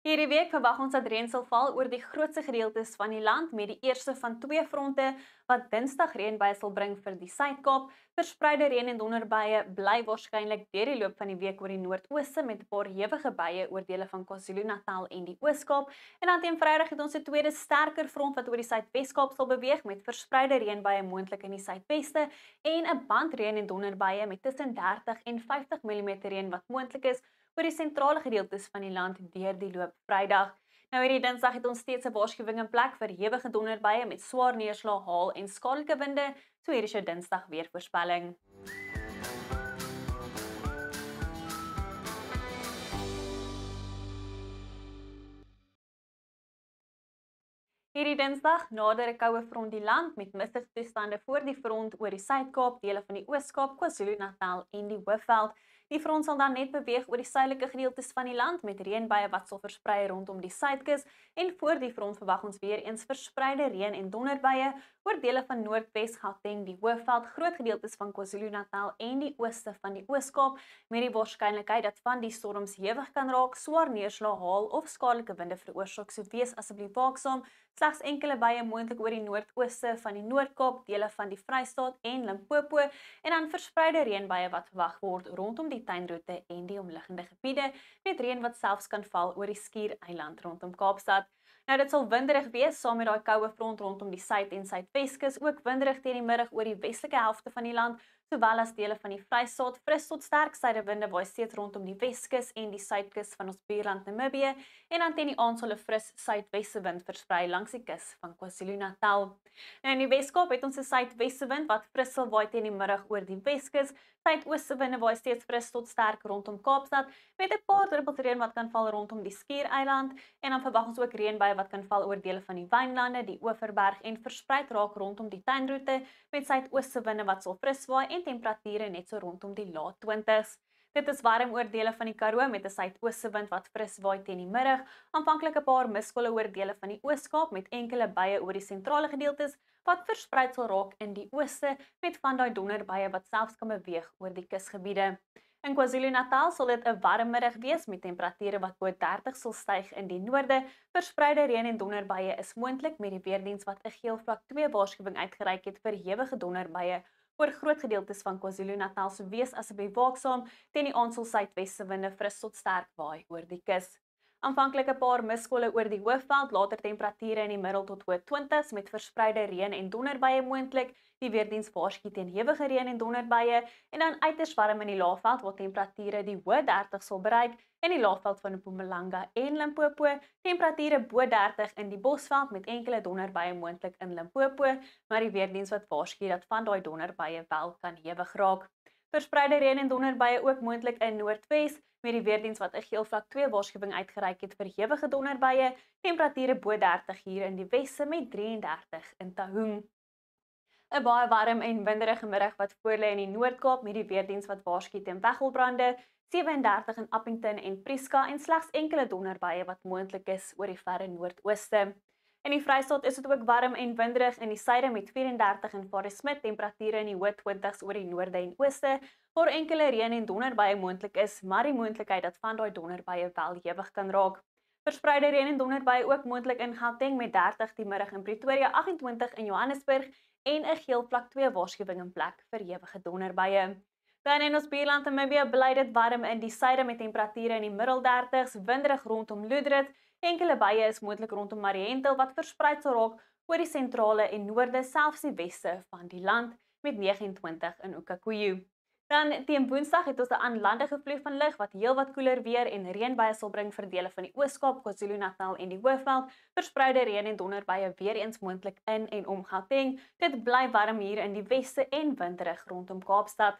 Hierdie week verwag ons dat reën sal val oor die grootste gedeeltes van die land met die eerste van twee fronte wat Dinsdag reënbuie sal bring vir die Suid-Kaap. Verspreide reën en donderbuie bly waarskynlik deur die loop van die week oor die noordooste met 'n paar hewige buie oor dele van KwaZulu-Natal en die Oos-Kaap. En dan teen Vrydag het ons 'n tweede sterker front wat oor die Suidwes-Kaap sal beweeg met verspreide reënbuie moontlik in die suidweste en 'n band reën en donderbuie met tussen 30 en 50 mm reën wat moontlik is oor die sentrale gedeeltes van die land deur die loop Vrydag. Nou hierdie Dinsdag het ons steeds 'n waarskuwing in plek vir hewige donderbuie met swaar neerslag, haal en skadelike winde, so hier is jou Dinsdag weervoorspelling. Hierdie Dinsdag nader 'n koue front die land met mistige toestande voor die front oor die Suid-Kaap, dele van die Oos-Kaap, KwaZulu-Natal en die Hoofveld. Die front sal dan net beweeg oor die suidelike gedeeltes van die land met reënbuie wat sal versprei rondom die suidkus en voor die front verwag ons weer eens verspreide reën en donderbuie oor dele van Noordwes, Gauteng, die Hoofveld, groot gedeeltes van KwaZulu-Natal en die ooste van die Oos-Kaap met die waarskynlikheid dat van die storms hewig kan raak, swaar neerslag, haal of skadelike winde veroorsaak. So wees asseblief waaksaam. Slegs enkele buie moontlik oor die noordooste van die Noord-Kaap, dele van die Vrystaat en Limpopo en dan verspreide reënbuie wat verwag word rondom die tuinroete en die omliggende gebiede met reën wat selfs kan val oor die Skiereiland rondom Kaapstad. Nou dit sal winderig wees saam met daai koue front rondom die suid- en suidweskus, ook winderig teen die middag oor die westelike helfte van die land, sowel as dele van die Vrystaat, fris tot sterk suidewinde waai steeds rondom die Weskus en die suidkus van ons buurland Namibië en dan teen die aand sal 'n fris suidwesse wind versprei langs die kus van KwaZulu-Natal. Nou in die Weskaap het ons 'n suidwesse wind wat fris sal waai teen die middag oor die Weskus. Suidooste winde waai steeds fris tot sterk rondom Kaapstad met 'n paar druppels reën wat kan val rondom die Skiereiland en dan verwag ons ook reënbuie wat kan val oor dele van die Wynlande, die Oeverberg en verspreid raak rondom die tuinroete met suidooste winde wat sal fris waai en temperature net so rondom die laat 20s. Dit is warm oor dele van die Karoo met 'n suidooste wind wat fris waai teen die middag. Aanvanklik 'n paar miskolle oor dele van die Oos-Kaap met enkele buie oor die sentrale gedeeltes wat verspreid sal raak in die ooste met van daai donderbuie wat selfs kan beweeg oor die kusgebiede. In KwaZulu-Natal sal dit 'n warm middag wees met temperature wat bo 30 sal styg in die noorde. Verspreide reën en donderbuie is moontlik met die weerdiens wat 'n geel vlak 2 waarskuwing uitgereik het vir hewige donderbuie oor groot gedeeltes van KwaZulu-Natal. So wees asseblief waaksaam. Teen die aand sal suidwesse winde fris tot sterk waai oor die kus. Aanvanklik 'n paar miskolle oor die Hoofveld, later temperature in die middel tot hoë 20s met verspreide reën en donderbuie moontlik. Die weerdiens waarsku teen hewige reën en donderbuie en dan uiters warm in die Laagveld waar temperature die hoë 30 sal bereik. In die Laagveld van Mpumalanga en Limpopo, temperature bo 30 in die Bosveld met enkele donderbuie moontlik in Limpopo, maar die weerdiens wat waarsku dat van daai donderbuie wel kan hewig raak. Verspreide reën en donderbuie ook moontlik in Noordwes met die weerdiens wat 'n geel vlak 2 waarskuwing uitgereik het vir hewige donderbuie, temperature bo 30 hier in die weste met 33 in Taung. 'n Baie warm en winderige middag wat voorlê in die Noord-Kaap met die weerdiens wat waarsku teen weggelbrande, 37 in Appington en Prieska en slegs enkele donderbuie wat moontlik is oor die verre noordooste. In die Vrystaat is dit ook warm en winderig in die suide met 34 in Varesmit, temperature in die hoë 20s oor die noorde en ooste, waar enkele reën en donderbuie moontlik is, maar die moontlikheid dat van daai donderbuie wel hewig kan raak. Verspreide reën en donderbuie ook moontlik in Gauteng met 30 die middag in Pretoria, 28 in Johannesburg en 'n geel vlak 2 waarskuwing in plek vir hewige donderbuie. Dan in ons buurland Namibië bly dit warm in die suide met temperature in die middel 30s, winderig rondom Loodrit. Enkele buie is moontlik rondom Mariental wat verspreid sal raak oor die sentrale en noorde, selfs die weste van die land met 29 in Okakoyu. Dan teen Woensdag het ons 'n aanlandige vloei van lug wat heelwat koeler weer en reënbuie sal bring vir dele van die Oos-Kaap, KwaZulu-Natal en die Hoofveld. Verspreide reën en donderbuie weer eens moontlik in en om Gauteng. Dit bly warm hier in die weste en winderig rondom Kaapstad.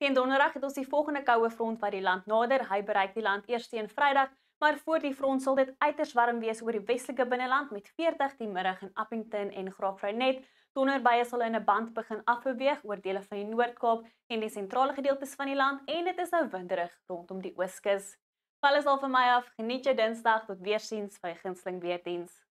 Teen Donderdag het ons die volgende koue front wat die land nader. Hy bereik die land eers teen Vrydag, maar voor die front sal dit uiters warm wees oor die westelike binneland met 40 die middag in Appington en Graafrenet. Donderbuie sal in 'n band begin afbeweeg oor dele van die Noord-Kaap en die sentrale gedeeltes van die land en dit is nou winderig rondom die Ooskus. Alles al van my af. Geniet jou Dinsdag, tot weersiens by gunsteling weerdiens.